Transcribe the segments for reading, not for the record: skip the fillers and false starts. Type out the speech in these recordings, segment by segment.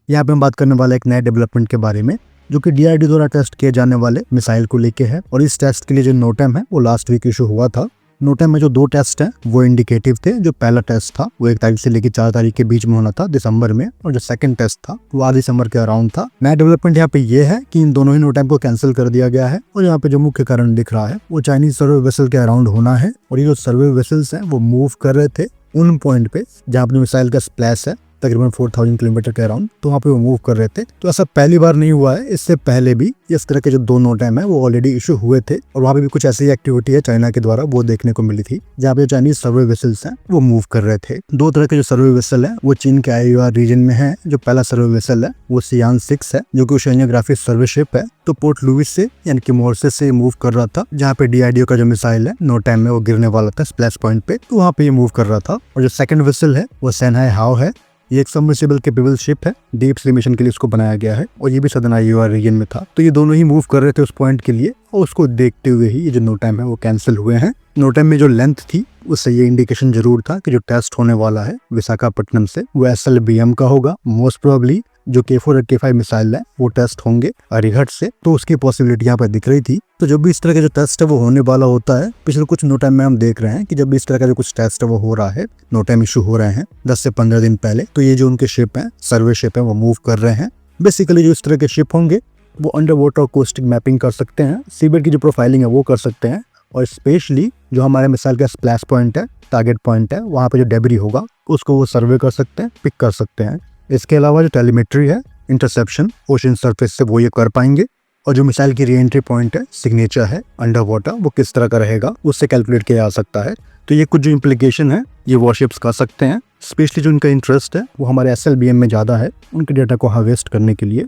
यहाँ पे हम बात करने वाले एक नए डेवलपमेंट के बारे में जो कि DRDO द्वारा टेस्ट किए जाने वाले मिसाइल को लेके है। और इस टेस्ट के लिए जो नोटम है वो लास्ट वीक इशू हुआ था। नोटम में जो 2 टेस्ट हैं वो इंडिकेटिव थे। जो पहला टेस्ट था वो 1 तारीख से लेकर 4 तारीख के बीच में होना था दिसंबर में, और जो सेकंड टेस्ट था वो आधे दिसंबर के अराउंड था। नया डेवलपमेंट यहाँ पे ये है कि इन दोनों ही नोटम को कैंसिल कर दिया गया है। और यहाँ पे जो मुख्य कारण दिख रहा है वो चाइनीज सर्वे वेसल के अराउंड होना है। और ये जो सर्वे वेसल्स हैं वो मूव कर रहे थे उन पॉइंट पे जहाँ पे मिसाइल का स्प्लैश है तकरीबन 4000 किलोमीटर के अराउंड, तो वहाँ पे वो मूव कर रहे थे। तो ऐसा पहली बार नहीं हुआ है, इससे पहले भी इस तरह के जो 2 नोटम है वो ऑलरेडी इशू हुए थे। और वहाँ पे भी कुछ ऐसी एक्टिविटी है चाइना के द्वारा वो देखने को मिली थी जहाँ पे चाइनीज सर्वे वेसल्स हैं वो मूव कर रहे थे। 2 तरह के जो सर्वे वेसल है वो चीन के IUR रीजन में है। जो पहला सर्वे वेसल है वो सियान 6 है जो कि ओशिनियोग्राफिक सर्वे शिप है, तो पोर्ट लुइस से यानी कि मॉरिशस से मूव कर रहा था जहाँ पे DRDO का जो मिसाइल है नोटम में वो गिरने वाला था स्प्लैश पॉइंट पे, तो वहाँ पे ये मूव कर रहा था। और जो सेकंड वेसल है वो सैनहाई हाओ है। ये एक सबमर्सिबल कैपेबल शिप है, डीप सी मिशन के लिए इसको बनाया गया है और ये भी सदर्न IUR रीजन में था। तो ये दोनों ही मूव कर रहे थे उस पॉइंट के लिए, और उसको देखते हुए ही ये जो नोटम है वो कैंसिल हुए हैं। नोटम में जो लेंथ थी उससे ये इंडिकेशन जरूर था कि जो टेस्ट होने वाला है विशाखापट्टनम से वो SLBM का होगा। मोस्ट प्रोबेबली जो K4 और K5 मिसाइल है वो टेस्ट होंगे अरिहट से, तो उसकी पॉसिबिलिटी यहाँ पर दिख रही थी। तो जब भी इस तरह का जो टेस्ट है वो होने वाला होता है, पिछले कुछ नोटम में हम देख रहे हैं कि जब भी इस तरह का जो कुछ टेस्ट है वो हो रहा है, नोटम इशू हो रहे हैं 10 से 15 दिन पहले, तो ये जो उनके शिप है सर्वे शिप है वो मूव कर रहे हैं। बेसिकली जो इस तरह के शिप होंगे वो अंडर वाटर कोस्टिक मैपिंग कर सकते हैं, सीबेड की जो प्रोफाइलिंग है वो कर सकते हैं, और स्पेशली जो हमारे मिसाइल का स्प्लैश पॉइंट है, टारगेट पॉइंट है, वहाँ पे जो डेब्री होगा उसको वो सर्वे कर सकते हैं, पिक कर सकते हैं। इसके अलावा जो टेलीमेट्री है, इंटरसेप्शन ओशन सरफेस से वो ये कर पाएंगे। और जो मिसाइल की री एंट्री पॉइंट है, सिग्नेचर है अंडर वाटर, वो किस तरह का रहेगा उससे कैलकुलेट किया जा सकता है। तो ये कुछ जो इम्प्लीकेशन है ये वॉरशिप्स कर सकते हैं। स्पेशली जो उनका इंटरेस्ट है वो हमारे SLBM में ज़्यादा है उनके डेटा को हार्वेस्ट करने के लिए।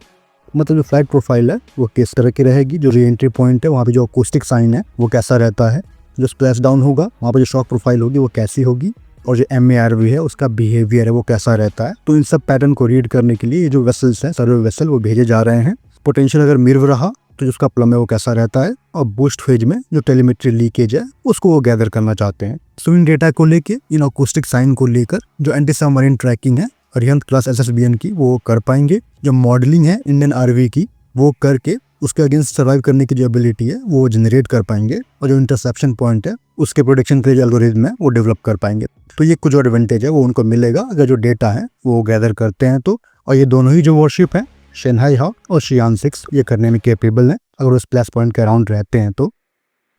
मतलब जो फ्लाइट प्रोफाइल है वो किस तरह की रहेगी, जो री एंट्री पॉइंट है वहाँ पे जो अकॉस्टिक साइन है वो कैसा रहता है, जो स्प्लैश डाउन होगा वहाँ पे जो शॉक प्रोफाइल होगी वो कैसी होगी, और जो MARV है उसका बिहेवियर है वो कैसा रहता है। तो इन सब पैटर्न को रीड करने के लिए ये जो वेसल्स हैं सर्वे वेसल वो भेजे जा रहे हैं। पोटेंशियल अगर मिर्व रहा तो जिसका प्लम है वो कैसा रहता है, और बूस्ट फेज में जो टेलीमेट्री लीकेज है उसको वो गैदर करना चाहते हैं। सो इन डेटा को लेके, इन अकॉस्टिक साइन को लेकर जो एंटी सबमरीन ट्रैकिंग है अरिहंत क्लास SSBN की वो कर पाएंगे। जो मॉडलिंग है इंडियन RV की वो करके उसके अगेंस्ट सर्वाइव करने की जो एबिलिटी है वो जनरेट कर पाएंगे, और जो इंटरसेप्शन पॉइंट है उसके प्रोडिक्शन के लिए एल्गोरिथम है वो डेवलप कर पाएंगे। तो ये कुछ एडवांटेज है वो उनको मिलेगा अगर जो डेटा है वो गैदर करते हैं तो। और ये दोनों ही जो वॉरशिप है शंघाई हाओ और सियान 6 ये करने में कैपेबल है अगर वो स्प्लैश पॉइंट के अराउंड रहते हैं। तो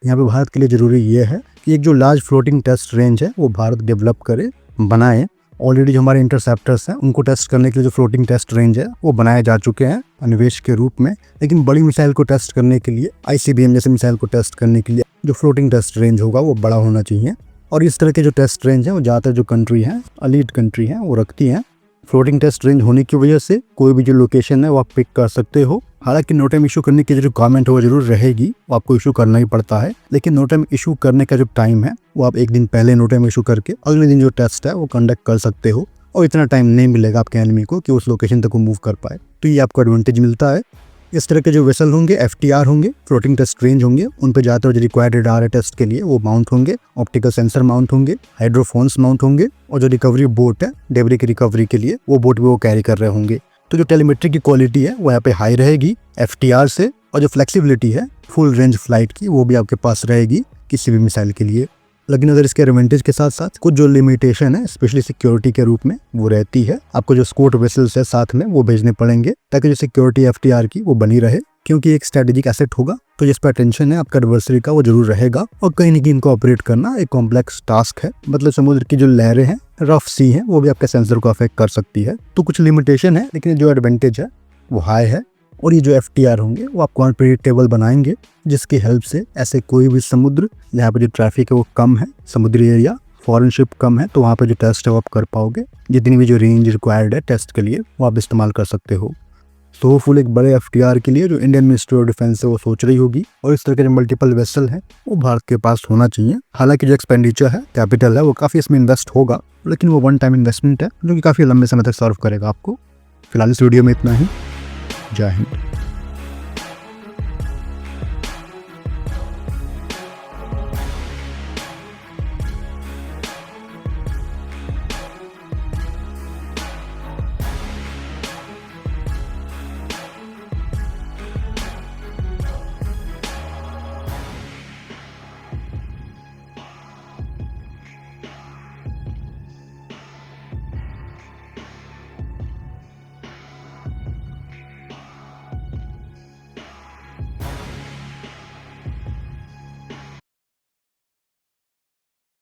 यहाँ पे भारत के लिए जरूरी ये है कि एक जो लार्ज फ्लोटिंग टेस्ट रेंज है वो भारत डेवलप करे, बनाए। ऑलरेडी जो हमारे इंटरसेप्टर्स हैं उनको टेस्ट करने के लिए जो फ्लोटिंग टेस्ट रेंज है वो बनाए जा चुके हैं अन्वेष के रूप में, लेकिन बड़ी मिसाइल को टेस्ट करने के लिए, ICBM जैसे मिसाइल को टेस्ट करने के लिए जो फ्लोटिंग टेस्ट रेंज होगा वो बड़ा होना चाहिए। और इस तरह के जो टेस्ट रेंज है वो ज़्यादातर जो कंट्री है, एलीट कंट्री है, वो रखती हैं। फ्लोटिंग टेस्ट रेंज होने की वजह से कोई भी जो लोकेशन है वो आप पिक कर सकते हो। हालांकि नोटम इशू करने की जो रिक्वायरमेंट है वो जरूर रहेगी, वो आपको इशू करना ही पड़ता है, लेकिन नोटम इशू करने का जो टाइम है वो आप एक दिन पहले नोटम इशू करके अगले दिन जो टेस्ट है वो कंडक्ट कर सकते हो, और इतना टाइम नहीं मिलेगा आपके एनिमी को कि उस लोकेशन तक वो मूव कर पाए। तो ये आपको एडवांटेज मिलता है। इस तरह के जो वेसल होंगे FTR होंगे, फ्लोटिंग टेस्ट रेंज होंगे, उन पर ज़्यादातर जो रिक्वायर्ड रडार है टेस्ट के लिए वो माउंट होंगे, ऑप्टिकल सेंसर माउंट होंगे, हाइड्रोफोन्स माउंट होंगे, और जो रिकवरी बोट है डेब्री की रिकवरी के लिए वो बोट भी वो कैरी कर रहे होंगे। तो जो टेलीमेट्री की क्वालिटी है वो यहाँ पे हाई रहेगी FTR से, और जो फ्लेक्सिबिलिटी है फुल रेंज फ्लाइट की वो भी आपके पास रहेगी किसी भी मिसाइल के लिए। लेकिन अगर इसके एडवांटेज के साथ साथ कुछ जो लिमिटेशन है स्पेशली सिक्योरिटी के रूप में वो रहती है। आपको जो स्कोट वेसल्स है साथ में वो भेजने पड़ेंगे ताकि जो सिक्योरिटी FTR की वो बनी रहे, क्योंकि एक स्ट्रेटेजिक एसेट होगा तो जिस पर अटेंशन है आपका एडवर्सरी का वो जरूर रहेगा। और कहीं न कहीं इनको ऑपरेट करना एक कॉम्प्लेक्स टास्क है, मतलब समुद्र की जो लहरें हैं, रफ सी हैं, वो भी आपके सेंसर को अफेक्ट कर सकती है। तो कुछ लिमिटेशन है लेकिन जो एडवांटेज है वो हाई है। और ये जो FTR होंगे वो आपको अनप्रेडिक्टेबल बनाएंगे, जिसकी हेल्प से ऐसे कोई भी समुद्र जहाँ पे जो ट्रैफिक है वो कम है, समुद्री एरिया, फॉरेन शिप कम है, तो वहाँ पे जो टेस्ट है वो आप कर पाओगे। जितनी भी जो रेंज रिक्वायर्ड है टेस्ट के लिए वो आप इस्तेमाल कर सकते हो। तो होपफुल एक बड़े FTR के लिए जो इंडियन मिनिस्ट्री ऑफ डिफेंस है वो सोच रही होगी, और इस तरह के जो मल्टीपल वेसल है वो भारत के पास होना चाहिए। हालांकि जो एक्सपेंडिचर है, कैपिटल है, वो काफ़ी इसमें इन्वेस्ट होगा, लेकिन वो वन टाइम इन्वेस्टमेंट है जो कि काफ़ी लंबे समय तक सर्व करेगा आपको। फिलहाल इस वीडियो में इतना ही। जय हिंद।